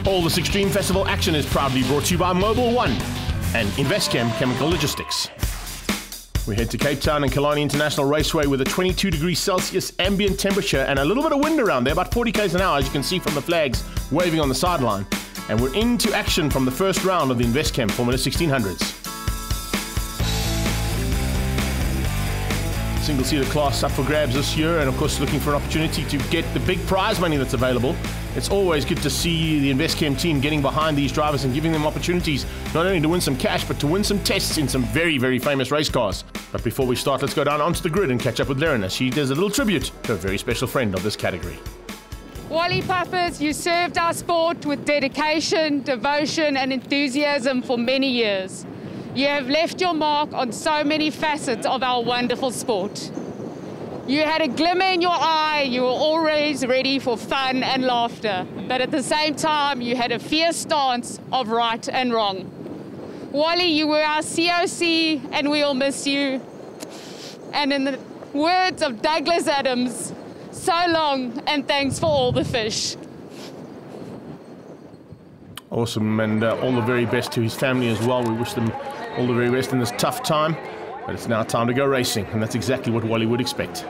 All this Extreme Festival action is proudly brought to you by Mobile One and Investchem Chemical Logistics. We head to Cape Town and Killarney International Raceway with a 22 degrees Celsius ambient temperature and a little bit of wind around there, about 40 k's an hour, as you can see from the flags waving on the sideline. And we're into action from the first round of the Investchem Formula 1600s. Single-seater class up for grabs this year, and of course looking for an opportunity to get the big prize money that's available. It's always good to see the Investchem team getting behind these drivers and giving them opportunities not only to win some cash but to win some tests in some very, very famous race cars. But before we start, let's go down onto the grid and catch up with Leren as she does a little tribute to a very special friend of this category. Wally Puffers, you served our sport with dedication, devotion and enthusiasm for many years. You have left your mark on so many facets of our wonderful sport. You had a glimmer in your eye, you were always ready for fun and laughter, but at the same time you had a fierce stance of right and wrong. Wally, you were our COC and we'll miss you. And in the words of Douglas Adams, so long and thanks for all the fish. Awesome, and all the very best to his family as well. We wish them all the very best in this tough time, but it's now time to go racing, and that's exactly what Wally would expect.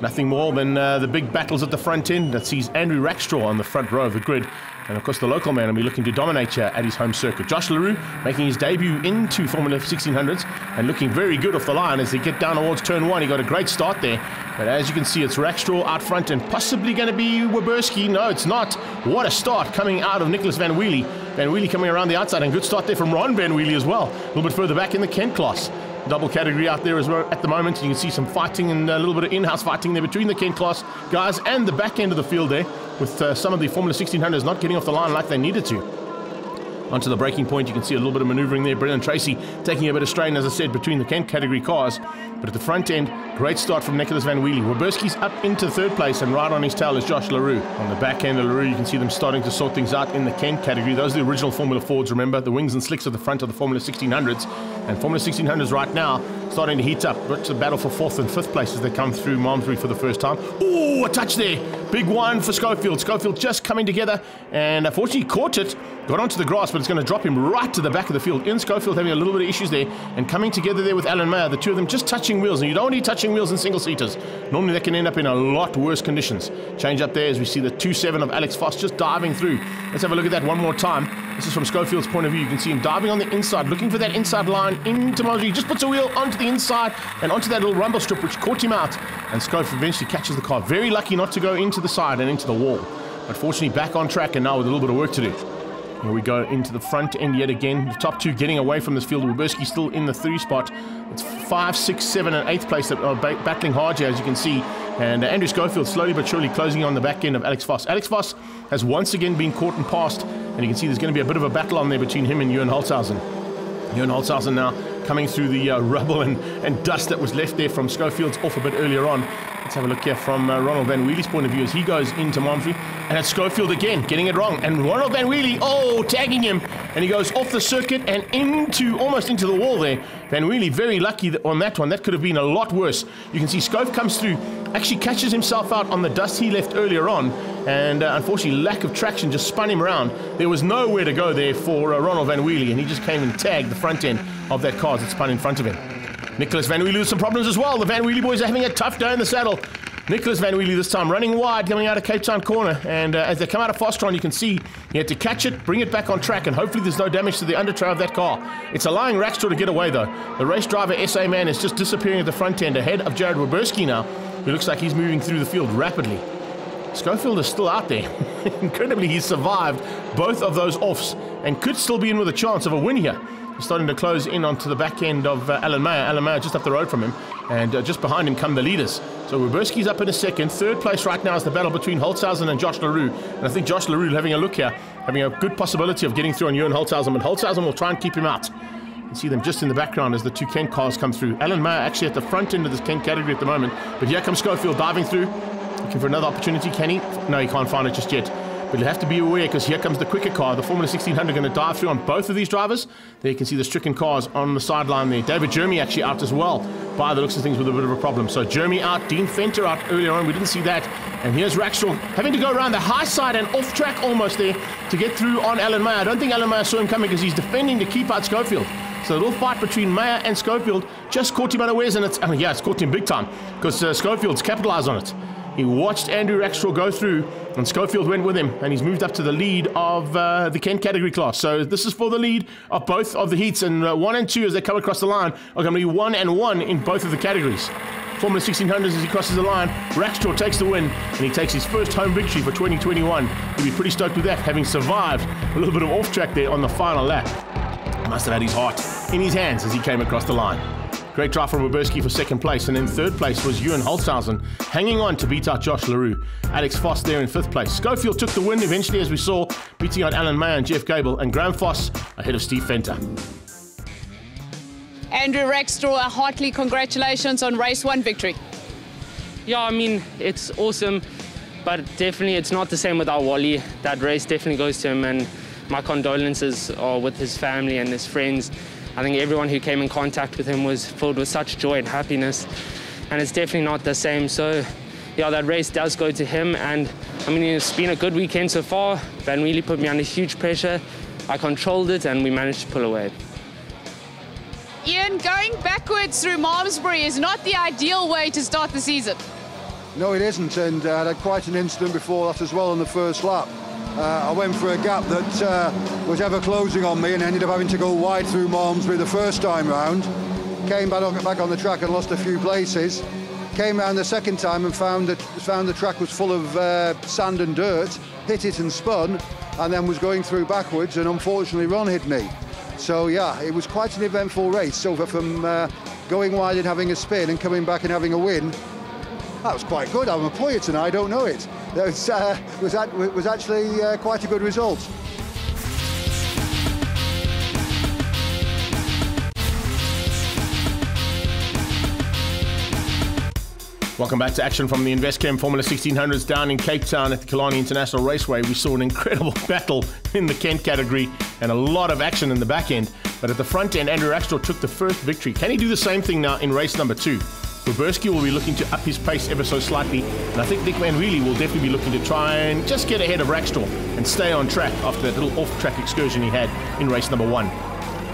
Nothing more than the big battles at the front end that sees Andrew Rackstraw on the front row of the grid, and of course the local man will be looking to dominate here at his home circuit. Josh LaRue making his debut into Formula 1600s and looking very good off the line as they get down towards turn one. He got a great start there, but as you can see it's Rackstraw out front and possibly going to be Waberski. No, it's not. What a start coming out of Nicholas Van Wheelie. Van Wheelie coming around the outside, and good start there from Ron Van Wheelie as well. A little bit further back in the Kent class. Double category out there as well at the moment. You can see some fighting and a little bit of in-house fighting there between the Kent class guys and the back end of the field there, with some of the Formula 1600s not getting off the line like they needed to. Onto the braking point, you can see a little bit of maneuvering there. Brendan Tracy taking a bit of strain, as I said, between the Kent category cars. But at the front end, great start from Nicholas Van Wheelie. Waberski's up into third place, and right on his tail is Josh LaRue. On the back end of LaRue, you can see them starting to sort things out in the Kent category. Those are the original Formula Fords, remember, the wings and slicks at the front of the Formula 1600s. And Formula 1600s right now starting to heat up. It's a battle for fourth and fifth place as they come through Malmesbury for the first time. Ooh, a touch there. Big one for Schofield. Schofield just coming together, and unfortunately caught it. Got onto the grass, but it's going to drop him right to the back of the field. Ian Schofield having a little bit of issues there, and coming together there with Alan Mayer, the two of them just touching wheels, and you don't want to be touching wheels in single-seaters. Normally they can end up in a lot worse conditions. Change up there as we see the 2.7 of Alex Foss just diving through. Let's have a look at that one more time. This is from Schofield's point of view. You can see him diving on the inside, looking for that inside line into Malmesbury. He just puts a wheel onto the inside and onto that little rumble strip, which caught him out, and Schofield eventually catches the car. Very lucky not to go into the side and into the wall, but fortunately back on track and now with a little bit of work to do. Here we go into the front end yet again. The top two getting away from this field. Waberski still in the 3 spot. It's 5, 6, 7 and 8th place that are battling hard here, as you can see. And Andrew Schofield slowly but surely closing on the back end of Alex Foss. Alex Foss has once again been caught and passed, and you can see there's going to be a bit of a battle on there between him and Ewan Holzhausen. Ewan Holzhausen now coming through the rubble and dust that was left there from Schofield's off a bit earlier on. Let's have a look here from Ronald Van Wheelie's point of view as he goes into Malmesbury. And it's Schofield again, getting it wrong. And Ronald Van Wheelie, tagging him. And he goes off the circuit and almost into the wall there. Van Wheelie very lucky on that one. That could have been a lot worse. You can see Schof comes through, actually catches himself out on the dust he left earlier on. And unfortunately, lack of traction just spun him around. There was nowhere to go there for Ronald Van Wheelie, and he just came and tagged the front end of that car that spun in front of him. Nicholas Van Wheelie with some problems as well. The Van Wheelie boys are having a tough day in the saddle. Nicholas Van Wheelie this time running wide, coming out of Cape Town corner, and as they come out of Fostron, you can see he had to catch it, bring it back on track, and hopefully there's no damage to the undertrail of that car. It's allowing Rackstraw to get away though. The race driver SA man is just disappearing at the front end ahead of Jared Waberski now, who looks like he's moving through the field rapidly. Schofield is still out there. Incredibly, he's survived both of those offs and could still be in with a chance of a win here. He's starting to close in onto the back end of Alan Mayer. Alan Mayer just up the road from him, and just behind him come the leaders. So Waberski's up in a second. Third place right now is the battle between Holzhausen and Josh LaRue. And I think Josh LaRue, having a look here, having a good possibility of getting through on Ewan Holzhausen, but Holzhausen will try and keep him out. You can see them just in the background as the two Kent cars come through. Alan Mayer actually at the front end of this Kent category at the moment, but here comes Schofield diving through, looking for another opportunity. Can he? No, he can't find it just yet. but you'll have to be aware because here comes the quicker car. The Formula 1600 going to dive through on both of these drivers. There you can see the stricken cars on the sideline there. David Jeremy actually out as well, by the looks of things, with a bit of a problem. So Jeremy out, Dean Fenter out earlier on. We didn't see that. And here's Rackstraw having to go around the high side and off track almost there to get through on Alan Meyer. I don't think Alan Meyer saw him coming because he's defending to keep out Schofield. So a little fight between Meyer and Schofield just caught him unawares, and it's caught him big time because Schofield's capitalized on it. He watched Andrew Rackstraw go through, and Schofield went with him, and he's moved up to the lead of the Kent category class. So this is for the lead of both of the heats, and 1 and 2 as they come across the line are going to be 1 and 1 in both of the categories. Formula 1600s as he crosses the line, Rackstraw takes the win, and he takes his first home victory for 2021. He'll be pretty stoked with that, having survived a little bit of off track there on the final lap. Must have had his heart in his hands as he came across the line. Great drive from Roberski for second place, and in third place was Ewan Holzhausen, hanging on to beat out Josh LaRue. Alex Foss there in fifth place. Schofield took the win eventually, as we saw, beating out Alan Mayer and Jeff Gable, and Graham Foss ahead of Steve Fenter. Andrew Rackstraw, a heartily congratulations on race 1 victory. Yeah, I mean, it's awesome, but definitely it's not the same without Wally. That race definitely goes to him, and my condolences are with his family and his friends. I think everyone who came in contact with him was filled with such joy and happiness, and it's definitely not the same. So yeah, that race does go to him, and I mean, it's been a good weekend so far. Van Wheelie put me under huge pressure. I controlled it, and we managed to pull away. Ian, going backwards through Malmesbury is not the ideal way to start the season. No, it isn't, and I had quite an incident before that as well on the first lap. I went for a gap that was ever closing on me and ended up having to go wide through Malmesbury the first time round. Came back on the track and lost a few places. Came round the second time and found the track was full of sand and dirt, hit it and spun, and then was going through backwards, and unfortunately Ron hit me. So yeah, it was quite an eventful race. So from going wide and having a spin and coming back and having a win, that was quite good. I'm a poet and I don't know it. That was actually quite a good result. Welcome back to action from the Investchem Formula 1600s down in Cape Town at the Killarney International Raceway. We saw an incredible battle in the Kent category and a lot of action in the back end. But at the front end, Andrew Rackstraw took the first victory. Can he do the same thing now in race number 2? Roberski will be looking to up his pace ever so slightly, and I think Nick Van Wheelie will definitely be looking to try and just get ahead of Rackstraw and stay on track after that little off-track excursion he had in race number 1.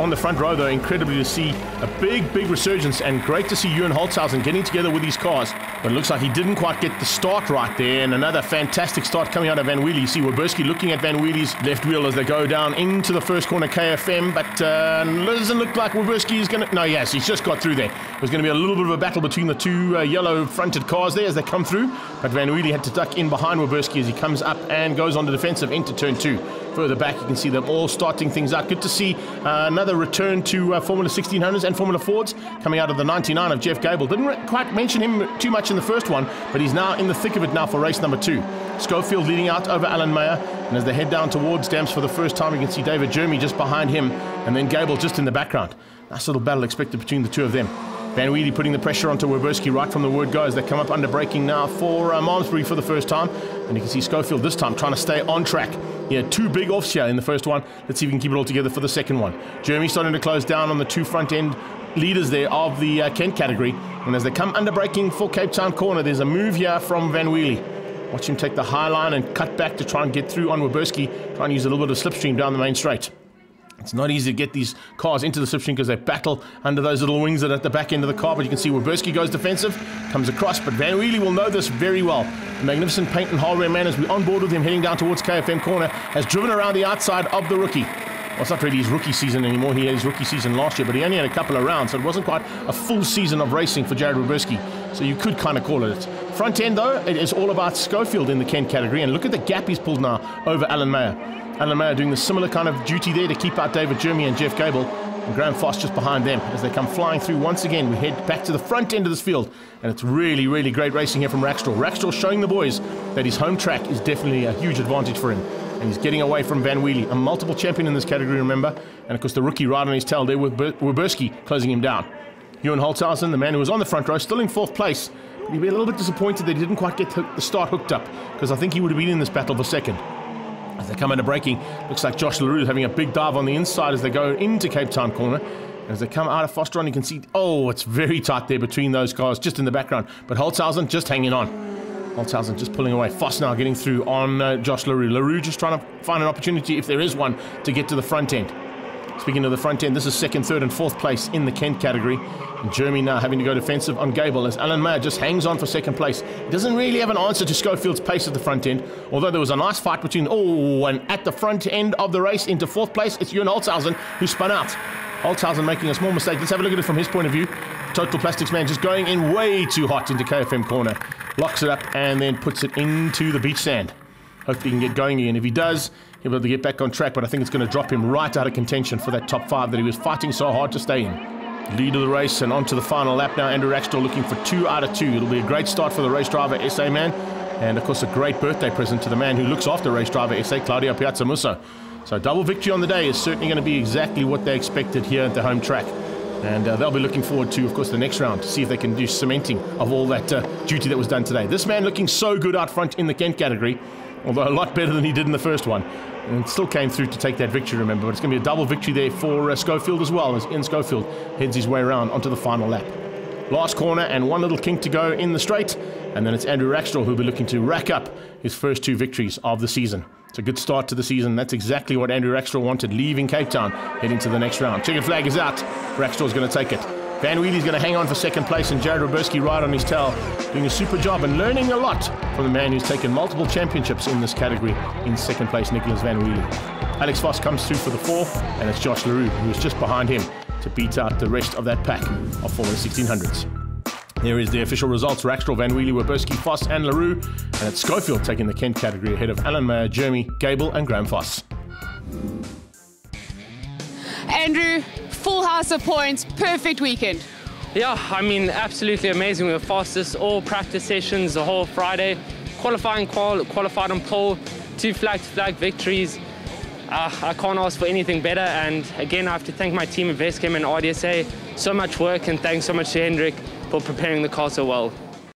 On the front row, though, incredibly to see a big resurgence, and great to see Ewan Holzhausen getting together with his cars. But it looks like he didn't quite get the start right there, and another fantastic start coming out of Van Wheelie. You see Roberski looking at Van Wheelie's left wheel as they go down into the first corner KFM, but doesn't look like Roberski is going to... No, yes, he's just got through there. There's going to be a little bit of a battle between the two yellow-fronted cars there as they come through, but Van Wheelie had to duck in behind Roberski as he comes up and goes on the defensive into turn 2. Further back, you can see them all starting things out. Good to see another return to Formula 1600s and Formula Fords coming out of the 99 of Jeff Gable. Didn't quite mention him too much in the first one, but he's now in the thick of it now for race number 2. Schofield leading out over Alan Mayer, and as they head down towards Dams for the first time, you can see David Jeremy just behind him, and then Gable just in the background. Nice little battle expected between the two of them. Van Wheelie putting the pressure onto Roberski right from the word go as they come up under braking now for Malmesbury for the first time. And you can see Schofield this time trying to stay on track. He had 2 big offs here in the first one. Let's see if we can keep it all together for the second one. Jeremy starting to close down on the 2 front end leaders there of the Kent category. And as they come under braking for Cape Town corner, there's a move here from Van Wheelie. Watch him take the high line and cut back to try and get through on Roberski, trying to use a little bit of slipstream down the main straight. It's not easy to get these cars into the slipstream because they battle under those little wings that are at the back end of the car, but you can see Roberski goes defensive, comes across, but Van Wheelie will know this very well. The magnificent paint and hardware man, as we're on board with him heading down towards KFM corner, has driven around the outside of the rookie. Well, it's not really his rookie season anymore. He had his rookie season last year, but he only had a couple of rounds, so it wasn't quite a full season of racing for Jared Roberski, so you could kind of call it. Front end, though, it is all about Schofield in the Kent category, and look at the gap he's pulled now over Alan Mayer. Alan Mayer doing the similar kind of duty there to keep out David Jeremy and Jeff Gable, and Graham Foss just behind them as they come flying through once again. We head back to the front end of this field, and it's really great racing here from Rackstraw. Rackstraw showing the boys that his home track is definitely a huge advantage for him, and he's getting away from Van Wheelie, a multiple champion in this category, remember, and of course the rookie right on his tail there with Roberski closing him down. Ewan Holzhausen, the man who was on the front row, still in 4th place. He'd be a little bit disappointed that he didn't quite get the start hooked up, because I think he would have been in this battle for 2nd. As they come under braking, looks like Josh LaRue having a big dive on the inside as they go into Cape Town corner. As they come out of Fosteron, you can see, oh, it's very tight there between those cars, just in the background. But Holtzhausen just hanging on. Holtzhausen just pulling away. Foss now getting through on Josh LaRue. LaRue just trying to find an opportunity, if there is one, to get to the front end. Speaking of the front end, this is second, third and fourth place in the Kent category. And Jeremy now having to go defensive on Gable as Alan Mayer just hangs on for second place. He doesn't really have an answer to Schofield's pace at the front end, although there was a nice fight between, and at the front end of the race into fourth place, it's Ewan Holtzhausen who spun out. Holtzhausen making a small mistake. Let's have a look at it from his point of view. Total Plastics man just going in way too hot into KFM corner. Locks it up and then puts it into the beach sand. Hopefully he can get going again. If he does, he'll be able to get back on track, but I think it's going to drop him right out of contention for that top 5 that he was fighting so hard to stay in. Lead of the race and on to the final lap now. Andrew Rackstraw looking for 2 out of 2. It'll be a great start for the race driver SA man, and of course a great birthday present to the man who looks after race driver SA, Claudio Piazza Musso. So double victory on the day is certainly going to be exactly what they expected here at the home track. And they'll be looking forward to, of course, the next round to see if they can do cementing of all that duty that was done today. This man looking so good out front in the Kent category, although a lot better than he did in the first one. And still came through to take that victory, remember. But it's going to be a double victory there for Schofield as well, as Ian Schofield heads his way around onto the final lap. Last corner and one little kink to go in the straight. And then it's Andrew Rackstraw who'll be looking to rack up his first 2 victories of the season. It's a good start to the season. That's exactly what Andrew Rackstraw wanted, leaving Cape Town, heading to the next round. Checkered flag is out. Rackstraw's going to take it. Van Wheelie's going to hang on for second place, and Jared Roberski right on his tail, doing a super job and learning a lot from the man who's taken multiple championships in this category in second place, Nicholas Van Wheelie. Alex Voss comes through for the 4th, and it's Josh LaRue who is just behind him to beat out the rest of that pack of Formula 1600s. There is the official results. Rackstraw, Van Wheelie, Roberski, Voss and LaRue. And it's Schofield taking the Kent category ahead of Alan Mayer, Jeremy, Gable and Graham Voss. Andrew, full house of points, perfect weekend. Yeah, I mean, absolutely amazing. We were fastest all practice sessions the whole Friday. Qualified on pole, 2 flag-to-flag victories. I can't ask for anything better. And again, I have to thank my team Investchem and RDSA. So much work, and thanks so much to Hendrik for preparing the car so well.